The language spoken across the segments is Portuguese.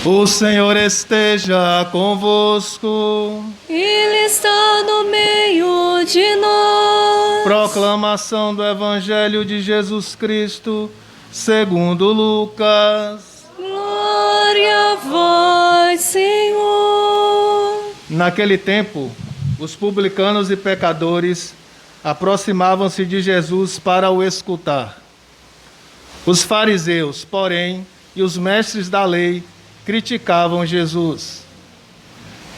O Senhor esteja convosco. Ele está no meio de nós. Proclamação do Evangelho de Jesus Cristo, segundo Lucas. Glória a vós, Senhor. Naquele tempo, os publicanos e pecadores aproximavam-se de Jesus para o escutar. Os fariseus, porém, e os mestres da lei criticavam Jesus.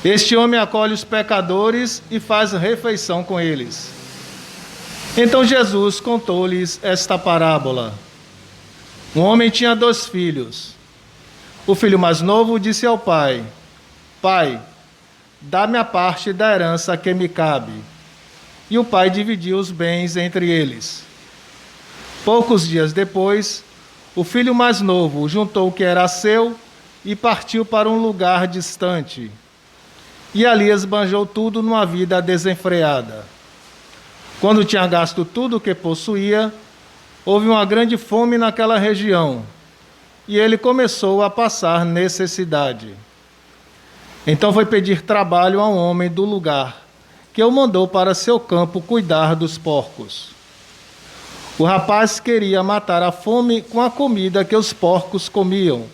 Este homem acolhe os pecadores e faz refeição com eles. Então Jesus contou-lhes esta parábola. Um homem tinha 2 filhos. O filho mais novo disse ao pai: Pai, dá-me a parte da herança que me cabe. E o pai dividiu os bens entre eles. Poucos dias depois, o filho mais novo juntou o que era seu e partiu para um lugar distante. E ali esbanjou tudo numa vida desenfreada. Quando tinha gasto tudo o que possuía, houve uma grande fome naquela região, e ele começou a passar necessidade. Então foi pedir trabalho a um homem do lugar, que o mandou para seu campo cuidar dos porcos. O rapaz queria matar a fome com a comida que os porcos comiam,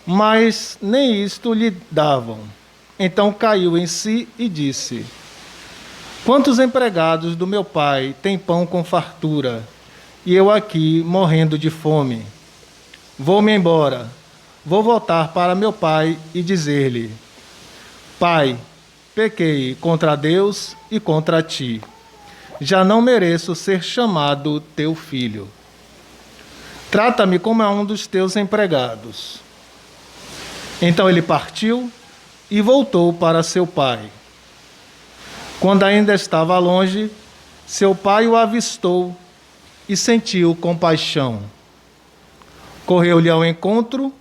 mas nem isto lhe davam. Então caiu em si e disse: Quantos empregados do meu pai têm pão com fartura, e eu aqui morrendo de fome? Vou-me embora, vou voltar para meu pai e dizer-lhe: Pai, pequei contra Deus e contra ti. Já não mereço ser chamado teu filho. Trata-me como a um dos teus empregados. Então ele partiu e voltou para seu pai. Quando ainda estava longe, seu pai o avistou e sentiu compaixão. Correu-lhe ao encontro,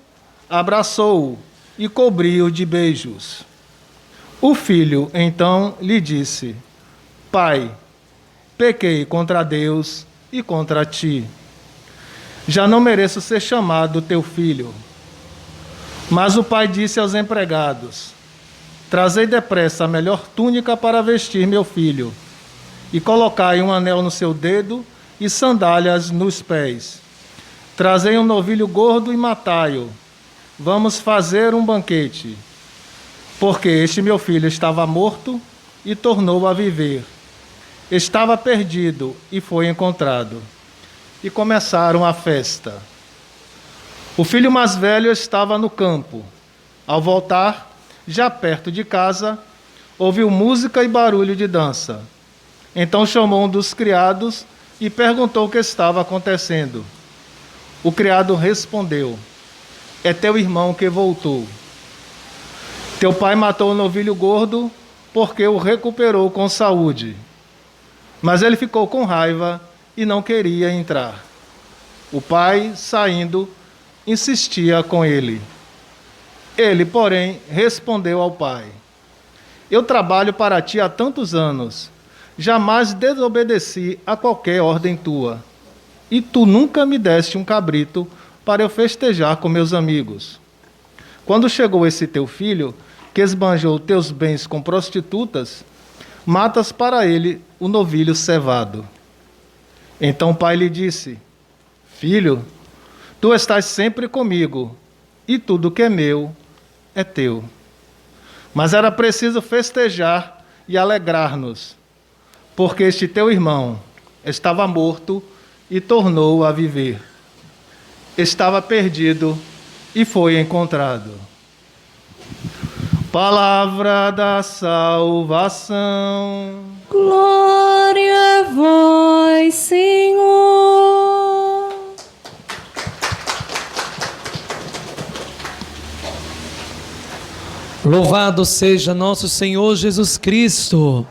abraçou-o e cobriu-o de beijos. O filho, então, lhe disse: Pai, pequei contra Deus e contra ti. Já não mereço ser chamado teu filho. Mas o pai disse aos empregados: Trazei depressa a melhor túnica para vestir meu filho, e colocai um anel no seu dedo e sandálias nos pés. Trazei um novilho gordo e matai-o. Vamos fazer um banquete. Porque este meu filho estava morto e tornou a viver. Estava perdido e foi encontrado. E começaram a festa. O filho mais velho estava no campo. Ao voltar, já perto de casa, ouviu música e barulho de dança. Então chamou um dos criados e perguntou o que estava acontecendo. O criado respondeu: É teu irmão que voltou. Teu pai matou o novilho gordo porque o recuperou com saúde. Mas ele ficou com raiva e não queria entrar. O pai, saindo, insistia com ele. Ele, porém, respondeu ao pai: Eu trabalho para ti há tantos anos, jamais desobedeci a qualquer ordem tua. E tu nunca me deste um cabrito para eu festejar com meus amigos. Quando chegou esse teu filho, que esbanjou teus bens com prostitutas, matas para ele o novilho cevado. Então o pai lhe disse: Filho, tu estás sempre comigo, e tudo que é meu é teu. Mas era preciso festejar e alegrar-nos, porque este teu irmão estava morto e tornou a viver. Estava perdido e foi encontrado. Palavra da salvação. Glória a vós, Senhor. Louvado seja nosso Senhor Jesus Cristo.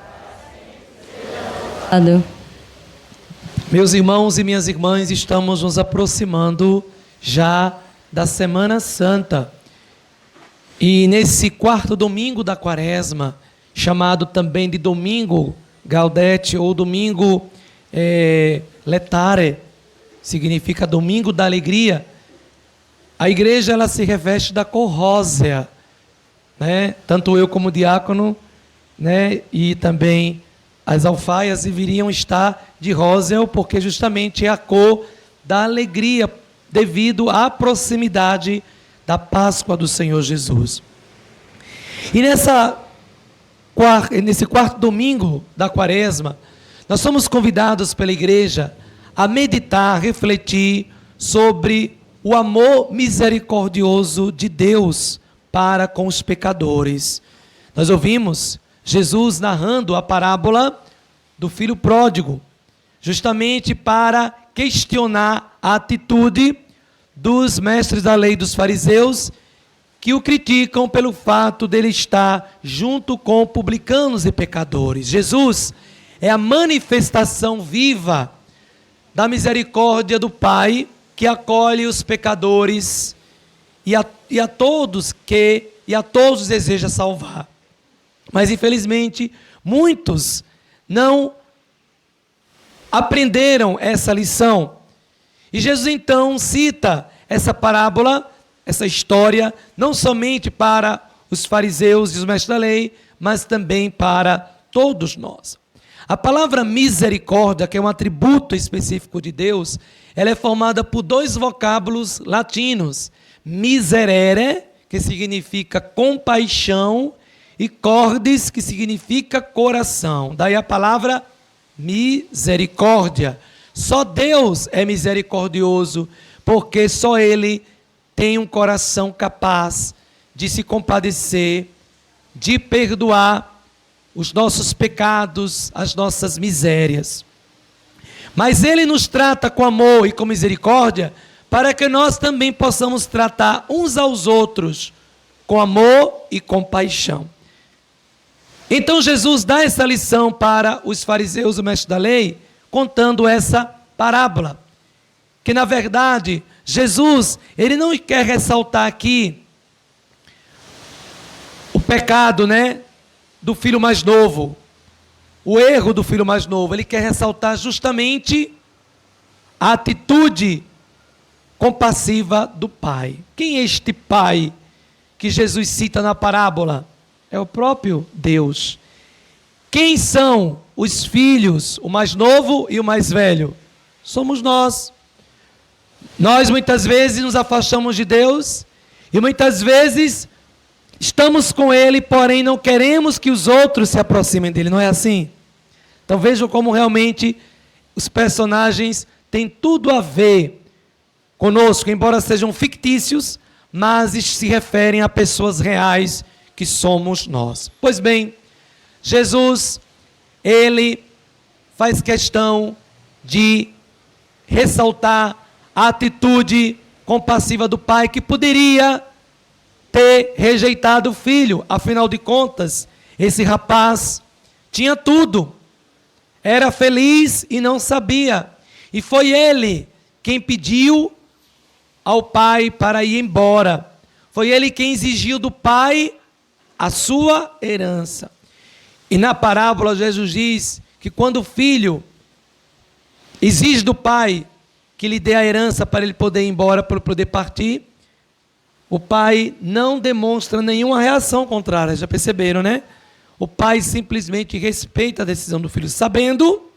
Meus irmãos e minhas irmãs, estamos nos aproximando já da Semana Santa. E nesse 4º domingo da Quaresma, chamado também de Domingo Gaudete ou Domingo Letare, significa Domingo da Alegria, A igreja ela se reveste da cor rósea, né? Tanto eu como diácono, né? E também as alfaias deveriam estar de rósea, porque justamente é a cor da alegria, devido à proximidade da Páscoa do Senhor Jesus. E nesse quarto domingo da Quaresma, nós somos convidados pela igreja a meditar, refletir sobre o amor misericordioso de Deus para com os pecadores. Nós ouvimos Jesus narrando a parábola do filho pródigo, justamente para questionar a atitude dos mestres da lei, dos fariseus, que o criticam pelo fato dele estar junto com publicanos e pecadores. Jesus é a manifestação viva da misericórdia do Pai, que acolhe os pecadores e a todos deseja salvar. Mas infelizmente muitos não aprenderam essa lição. E Jesus então cita essa parábola, essa história, não somente para os fariseus e os mestres da lei, mas também para todos nós. A palavra misericórdia, que é um atributo específico de Deus, ela é formada por dois vocábulos latinos: miserere, que significa compaixão, e cordis, que significa coração. Daí a palavra misericórdia. Só Deus é misericordioso, porque só Ele tem um coração capaz de se compadecer, de perdoar os nossos pecados, as nossas misérias. Mas Ele nos trata com amor e com misericórdia, para que nós também possamos tratar uns aos outros com amor e compaixão. Então Jesus dá essa lição para os fariseus, o mestre da lei, contando essa parábola. Que na verdade, Jesus, ele não quer ressaltar aqui o pecado, né, do filho mais novo, o erro do filho mais novo. Ele quer ressaltar justamente a atitude compassiva do pai. Quem é este pai que Jesus cita na parábola? É o próprio Deus. Quem são os filhos, o mais novo e o mais velho? Somos nós. Nós muitas vezes nos afastamos de Deus e muitas vezes estamos com Ele, porém não queremos que os outros se aproximem dele. Não é assim? Então vejam como realmente os personagens têm tudo a ver conosco, embora sejam fictícios, mas se referem a pessoas reais que somos nós. Pois bem, Jesus, ele faz questão de ressaltar a atitude compassiva do pai, que poderia ter rejeitado o filho. Afinal de contas, esse rapaz tinha tudo, era feliz e não sabia. E foi ele quem pediu ao pai para ir embora. Foi ele quem exigiu do pai a sua herança. E na parábola Jesus diz que quando o filho exige do pai que lhe dê a herança para ele poder ir embora, para poder partir, o pai não demonstra nenhuma reação contrária. Já perceberam, né? O pai simplesmente respeita a decisão do filho, sabendo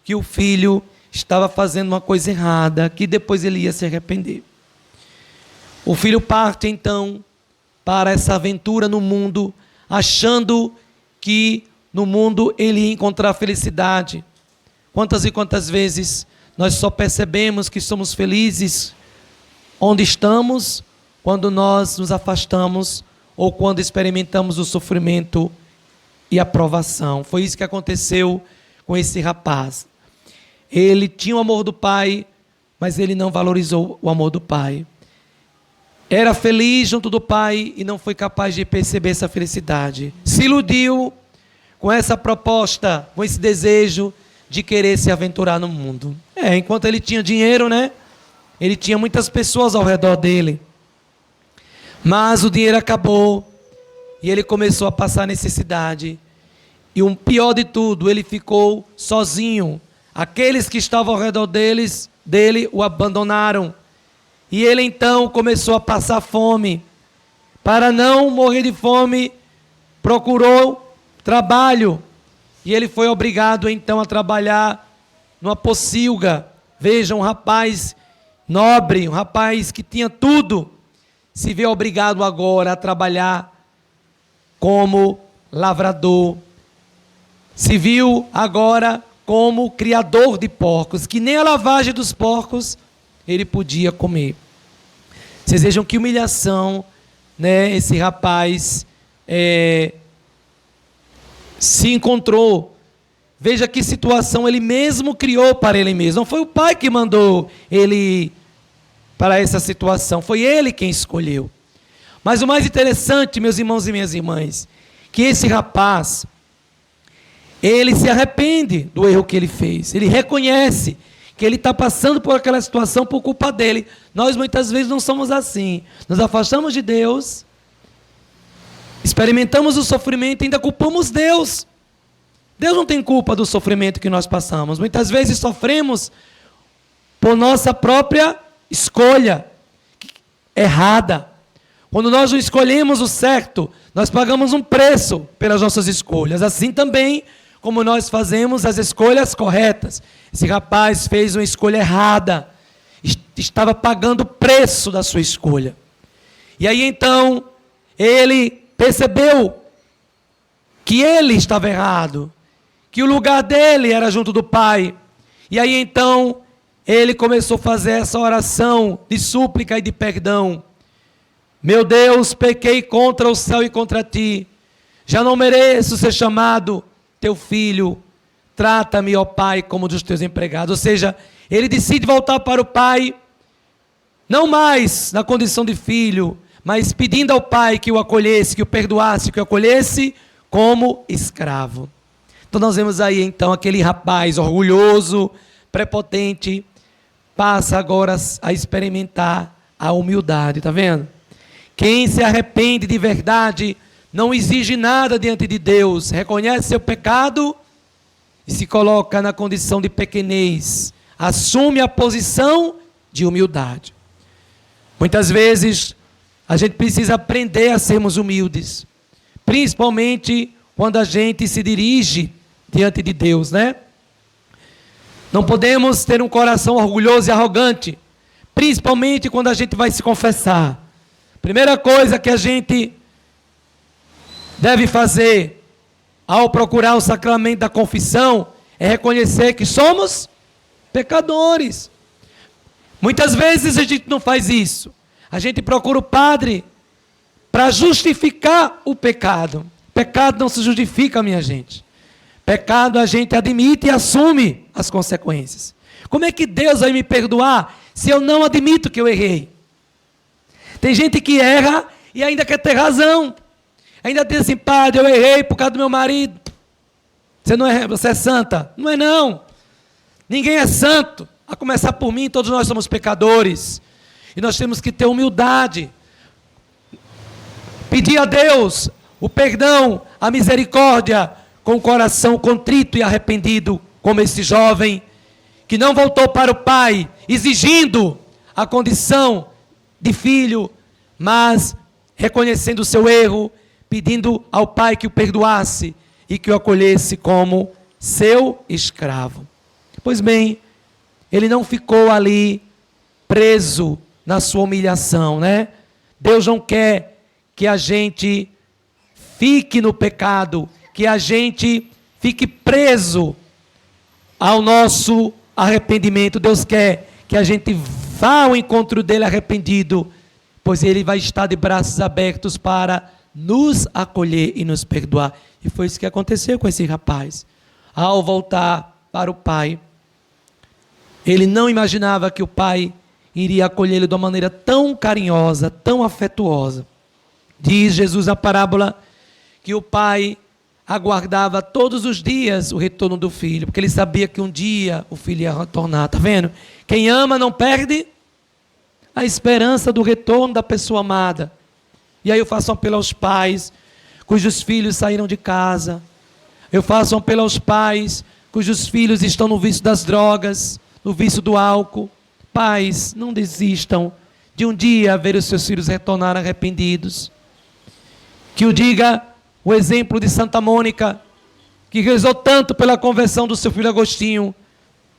que o filho estava fazendo uma coisa errada, que depois ele ia se arrepender. O filho parte então para essa aventura no mundo, achando que no mundo ele ia encontrar felicidade. Quantas e quantas vezes nós só percebemos que somos felizes onde estamos quando nós nos afastamos ou quando experimentamos o sofrimento e a provação. Foi isso que aconteceu com esse rapaz. Ele tinha o amor do pai, mas ele não valorizou o amor do pai. Era feliz junto do pai e não foi capaz de perceber essa felicidade. Se iludiu com essa proposta, com esse desejo de querer se aventurar no mundo. Enquanto ele tinha dinheiro, né? Ele tinha muitas pessoas ao redor dele. Mas o dinheiro acabou e ele começou a passar necessidade. E o pior de tudo, ele ficou sozinho. Aqueles que estavam ao redor dele o abandonaram. E ele então começou a passar fome. Para não morrer de fome, procurou trabalho. E ele foi obrigado então a trabalhar numa pocilga. Veja, um rapaz nobre, um rapaz que tinha tudo, se vê obrigado agora a trabalhar como lavrador. Se viu agora como criador de porcos, que nem a lavagem dos porcos ele podia comer. Vocês vejam que humilhação, né, esse rapaz se encontrou. Veja que situação ele mesmo criou para ele mesmo. Não foi o pai que mandou ele para essa situação, foi ele quem escolheu. Mas o mais interessante, meus irmãos e minhas irmãs, que esse rapaz, ele se arrepende do erro que ele fez. Ele reconhece que ele está passando por aquela situação por culpa dele. Nós muitas vezes não somos assim. Nos afastamos de Deus, experimentamos o sofrimento e ainda culpamos Deus. Deus não tem culpa do sofrimento que nós passamos. Muitas vezes sofremos por nossa própria escolha errada. Quando nós não escolhemos o certo, nós pagamos um preço pelas nossas escolhas. Assim também como nós fazemos as escolhas corretas. Esse rapaz fez uma escolha errada. Estava pagando o preço da sua escolha. E aí então, ele percebeu que ele estava errado, que o lugar dele era junto do Pai. E aí então, ele começou a fazer essa oração de súplica e de perdão. Meu Deus, pequei contra o céu e contra ti. Já não mereço ser chamado teu filho. Trata-me, ó Pai, como dos teus empregados. Ou seja, ele decide voltar para o Pai, não mais na condição de filho, mas pedindo ao Pai que o acolhesse, que o perdoasse, que o acolhesse como escravo. Então nós vemos aí então aquele rapaz orgulhoso, prepotente, passa agora a experimentar a humildade, está vendo? Quem se arrepende de verdade não exige nada diante de Deus, reconhece seu pecado e se coloca na condição de pequenez, assume a posição de humildade. Muitas vezes a gente precisa aprender a sermos humildes, principalmente quando a gente se dirige diante de Deus, né? Não podemos ter um coração orgulhoso e arrogante, principalmente quando a gente vai se confessar. Primeira coisa que a gente deve fazer ao procurar o sacramento da confissão é reconhecer que somos pecadores. Muitas vezes a gente não faz isso. A gente procura o padre para justificar o pecado. Pecado não se justifica, minha gente. Pecado a gente admite e assume as consequências. Como é que Deus vai me perdoar se eu não admito que eu errei? Tem gente que erra e ainda quer ter razão. Ainda diz assim, padre, eu errei por causa do meu marido. Você é santa? Não é não. Ninguém é santo. A começar por mim, todos nós somos pecadores. E nós temos que ter humildade. Pedir a Deus o perdão, a misericórdia, com o coração contrito e arrependido, como esse jovem, que não voltou para o pai, exigindo a condição de filho, mas reconhecendo o seu erro, pedindo ao pai que o perdoasse e que o acolhesse como seu escravo. Pois bem, ele não ficou ali preso na sua humilhação, né? Deus não quer que a gente fique no pecado, que a gente fique preso ao nosso arrependimento. Deus quer que a gente vá ao encontro dele arrependido, pois ele vai estar de braços abertos para nos acolher e nos perdoar. E foi isso que aconteceu com esse rapaz. Ao voltar para o pai, ele não imaginava que o pai iria acolhê-lo de uma maneira tão carinhosa, tão afetuosa. Diz Jesus na parábola que o pai aguardava todos os dias o retorno do filho, porque ele sabia que um dia o filho ia retornar. Está vendo? Quem ama não perde a esperança do retorno da pessoa amada. E aí eu faço um apelo aos pais cujos filhos saíram de casa. Eu faço um apelo aos pais cujos filhos estão no vício das drogas, no vício do álcool. Pais, não desistam de um dia ver os seus filhos retornar arrependidos. Que o diga o exemplo de Santa Mônica, que rezou tanto pela conversão do seu filho Agostinho.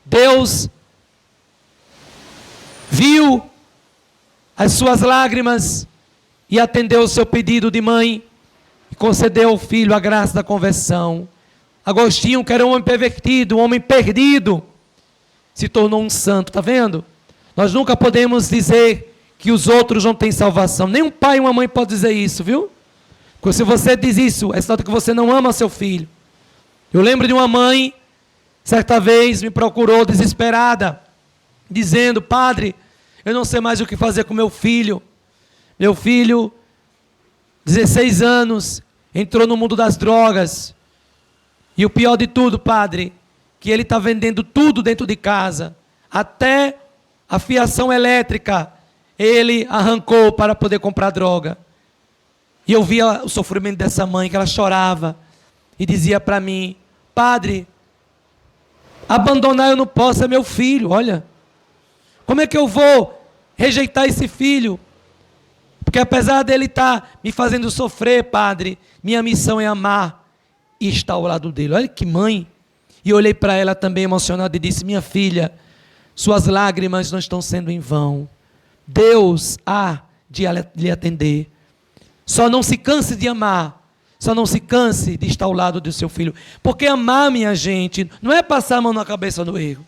Deus viu as suas lágrimas e atendeu o seu pedido de mãe e concedeu ao filho a graça da conversão. Agostinho, que era um homem pervertido, um homem perdido, se tornou um santo, está vendo? Nós nunca podemos dizer que os outros não têm salvação. Nem um pai e uma mãe pode dizer isso, viu? Porque se você diz isso, é sinal que você não ama seu filho. Eu lembro de uma mãe, certa vez me procurou desesperada, dizendo: padre, eu não sei mais o que fazer com meu filho. Meu filho, 16 anos, entrou no mundo das drogas. E o pior de tudo, padre, que ele está vendendo tudo dentro de casa. Até a fiação elétrica ele arrancou para poder comprar droga. E eu via o sofrimento dessa mãe, que ela chorava e dizia para mim: padre, abandonar eu não posso, é meu filho, olha. Como é que eu vou rejeitar esse filho? Porque apesar dele estar me fazendo sofrer, padre, minha missão é amar e estar ao lado dele. Olha que mãe. E eu olhei para ela também emocionado e disse: minha filha, suas lágrimas não estão sendo em vão. Deus há de lhe atender. Só não se canse de amar. Só não se canse de estar ao lado do seu filho. Porque amar, minha gente, não é passar a mão na cabeça do erro.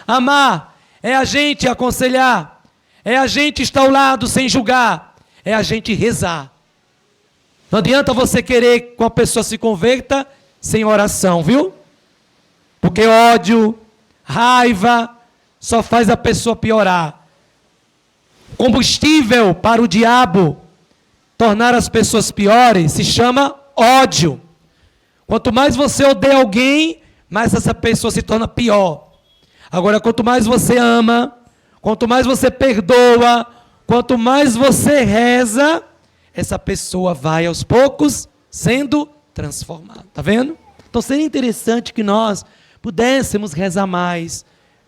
Amar é a gente aconselhar. É a gente estar ao lado sem julgar. É a gente rezar. Não adianta você querer que uma pessoa se converta sem oração, viu? Porque ódio, raiva, só faz a pessoa piorar. Combustível para o diabo tornar as pessoas piores se chama ódio. Quanto mais você odeia alguém, mais essa pessoa se torna pior. Agora, quanto mais você ama, quanto mais você perdoa, quanto mais você reza, essa pessoa vai aos poucos sendo transformada. Está vendo? Então seria interessante que nós pudéssemos rezar mais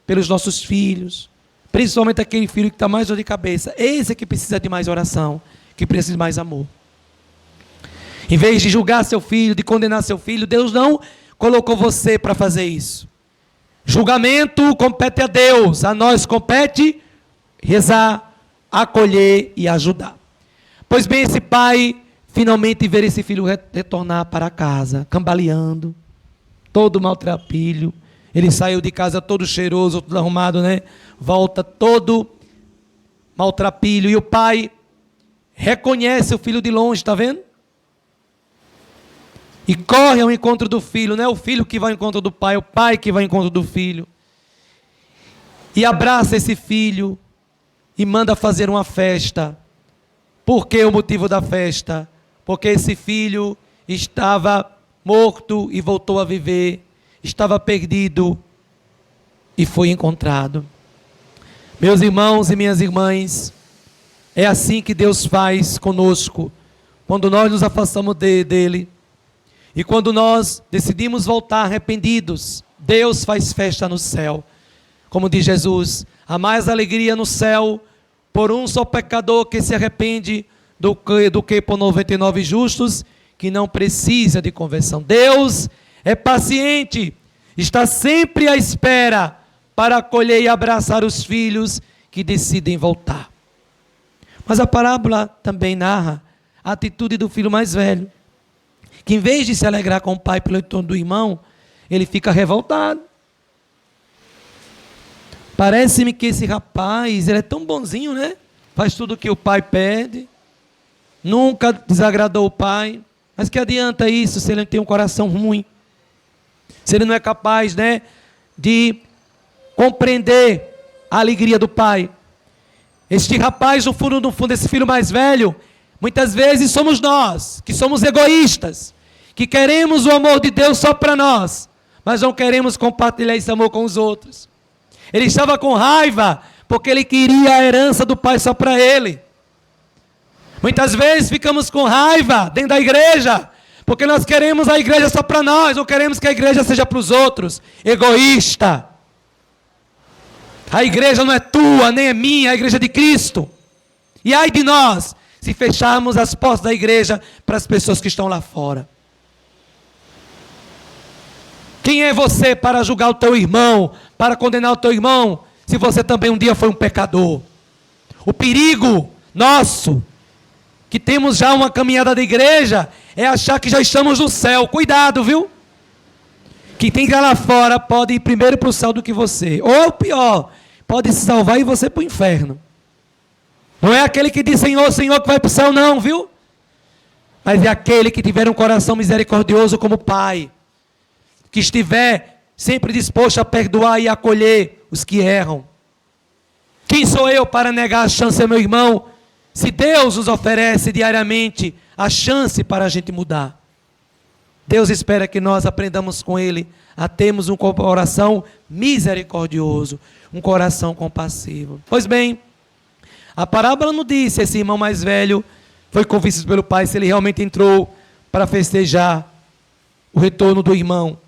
pelos nossos filhos, principalmente aquele filho que está mais dor de cabeça. Esse é que precisa de mais oração, que precisa de mais amor. Em vez de julgar seu filho, de condenar seu filho, Deus não colocou você para fazer isso. Julgamento compete a Deus, a nós compete rezar, acolher e ajudar. Pois bem, esse pai finalmente ver esse filho retornar para casa, cambaleando, todo maltrapilho. Ele saiu de casa todo cheiroso, todo arrumado, né? Volta todo maltrapilho. E o pai reconhece o filho de longe, está vendo? E corre ao encontro do filho. Não é o filho que vai ao encontro do pai, é o pai que vai ao encontro do filho. E abraça esse filho e manda fazer uma festa. Por que o motivo da festa? Porque esse filho estava morto e voltou a viver, estava perdido e foi encontrado. Meus irmãos e minhas irmãs, é assim que Deus faz conosco, quando nós nos afastamos dele, e quando nós decidimos voltar arrependidos, Deus faz festa no céu. Como diz Jesus, há mais alegria no céu por um só pecador que se arrepende do que por 99 justos que não precisa de conversão. Deus é paciente, está sempre à espera para acolher e abraçar os filhos que decidem voltar. Mas a parábola também narra a atitude do filho mais velho, que em vez de se alegrar com o pai pelo retorno do irmão, ele fica revoltado. Parece-me que esse rapaz, ele é tão bonzinho, né? Faz tudo o que o pai pede, nunca desagradou o pai, mas que adianta isso se ele tem um coração ruim? Se ele não é capaz, né, de compreender a alegria do pai? Este rapaz, no fundo, esse filho mais velho, muitas vezes somos nós, que somos egoístas, que queremos o amor de Deus só para nós, mas não queremos compartilhar esse amor com os outros. Ele estava com raiva, porque ele queria a herança do pai só para ele. Muitas vezes ficamos com raiva dentro da igreja, porque nós queremos a igreja só para nós, não queremos que a igreja seja para os outros. Egoísta. A igreja não é tua, nem é minha, é a igreja de Cristo. E ai de nós, se fecharmos as portas da igreja para as pessoas que estão lá fora. Quem é você para julgar o teu irmão, para condenar o teu irmão, se você também um dia foi um pecador? O perigo nosso, que temos já uma caminhada da igreja, é achar que já estamos no céu. Cuidado, viu? Quem tem que ir lá fora pode ir primeiro para o céu do que você. Ou pior, pode se salvar e você para o inferno. Não é aquele que diz Senhor, Senhor que vai para o céu não, viu? Mas é aquele que tiver um coração misericordioso como Pai, que estiver sempre disposto a perdoar e acolher os que erram. Quem sou eu para negar a chance ao meu irmão, se Deus nos oferece diariamente a chance para a gente mudar? Deus espera que nós aprendamos com Ele a termos um coração misericordioso, um coração compassivo. Pois bem, a parábola não diz se esse irmão mais velho foi convencido pelo pai, se ele realmente entrou para festejar o retorno do irmão.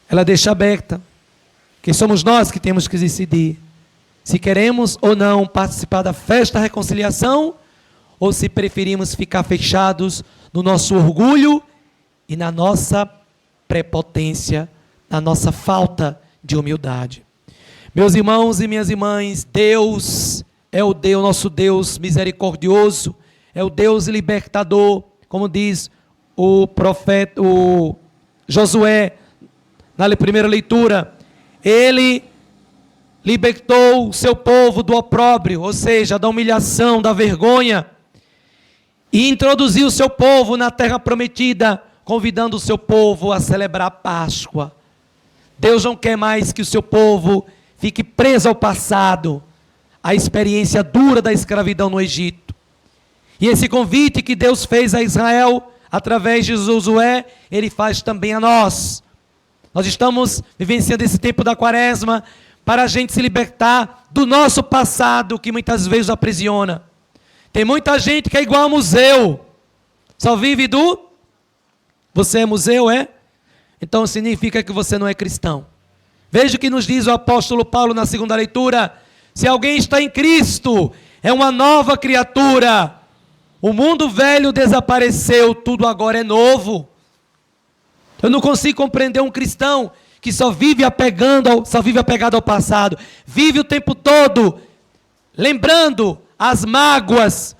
Ela deixa aberta, que somos nós que temos que decidir se queremos ou não participar da festa da reconciliação, ou se preferimos ficar fechados no nosso orgulho e na nossa prepotência, na nossa falta de humildade. Meus irmãos e minhas irmãs, Deus é o Deus, nosso Deus misericordioso, é o Deus libertador, como diz o profeta, o Josué, na primeira leitura. Ele libertou o seu povo do opróbrio, ou seja, da humilhação, da vergonha, e introduziu o seu povo na terra prometida, convidando o seu povo a celebrar a Páscoa. Deus não quer mais que o seu povo fique preso ao passado, à experiência dura da escravidão no Egito. E esse convite que Deus fez a Israel, através de Josué, Ele faz também a nós. Nós estamos vivenciando esse tempo da quaresma para a gente se libertar do nosso passado, que muitas vezes aprisiona. Tem muita gente que é igual a museu, só vive do... Você é museu, é? Então significa que você não é cristão. Veja o que nos diz o apóstolo Paulo na segunda leitura: se alguém está em Cristo, é uma nova criatura. O mundo velho desapareceu, tudo agora é novo. Eu não consigo compreender um cristão que só vive apegado ao passado, vive o tempo todo lembrando as mágoas,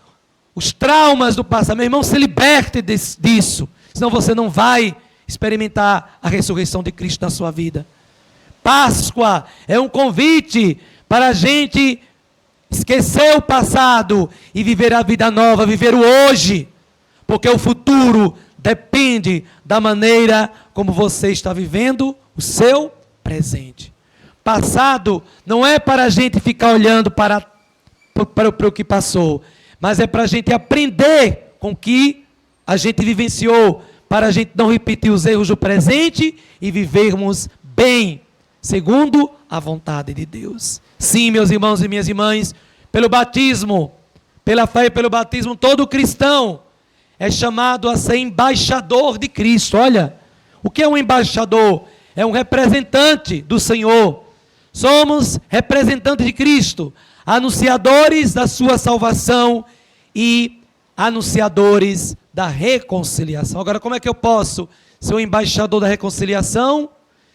os traumas do passado. Meu irmão, se liberte disso, senão você não vai experimentar a ressurreição de Cristo na sua vida. Páscoa é um convite para a gente esquecer o passado e viver a vida nova, viver o hoje, porque o futuro depende da maneira como você está vivendo o seu presente. Passado não é para a gente ficar olhando para o que passou, mas é para a gente aprender com o que a gente vivenciou, para a gente não repetir os erros do presente e vivermos bem, segundo a vontade de Deus. Sim, meus irmãos e minhas irmãs, pelo batismo, pela fé e pelo batismo, todo cristão é chamado a ser embaixador de Cristo. Olha, o que é um embaixador? É um representante do Senhor. Somos representantes de Cristo, anunciadores da sua salvação e anunciadores da reconciliação. Agora, como é que eu posso ser um embaixador da reconciliação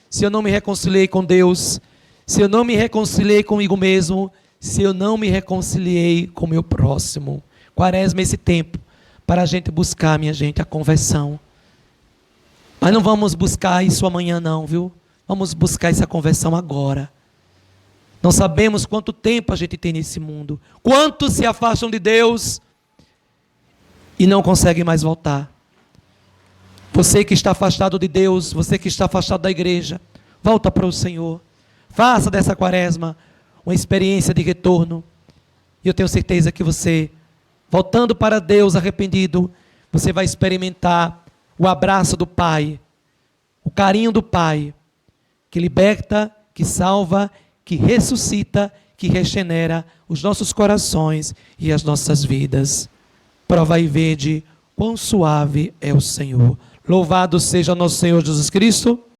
se eu não me reconciliei com Deus, se eu não me reconciliei comigo mesmo, se eu não me reconciliei com o meu próximo? Quaresma é esse tempo para a gente buscar, minha gente, a conversão. Mas não vamos buscar isso amanhã não, viu? Vamos buscar essa conversão agora. Não sabemos quanto tempo a gente tem nesse mundo. Quantos se afastam de Deus e não conseguem mais voltar. Você que está afastado de Deus, você que está afastado da igreja, volta para o Senhor. Faça dessa quaresma uma experiência de retorno. E eu tenho certeza que você, voltando para Deus arrependido, você vai experimentar o abraço do Pai, o carinho do Pai, que liberta, que salva, que ressuscita, que regenera os nossos corações e as nossas vidas. Prova e vede quão suave é o Senhor. Louvado seja nosso Senhor Jesus Cristo.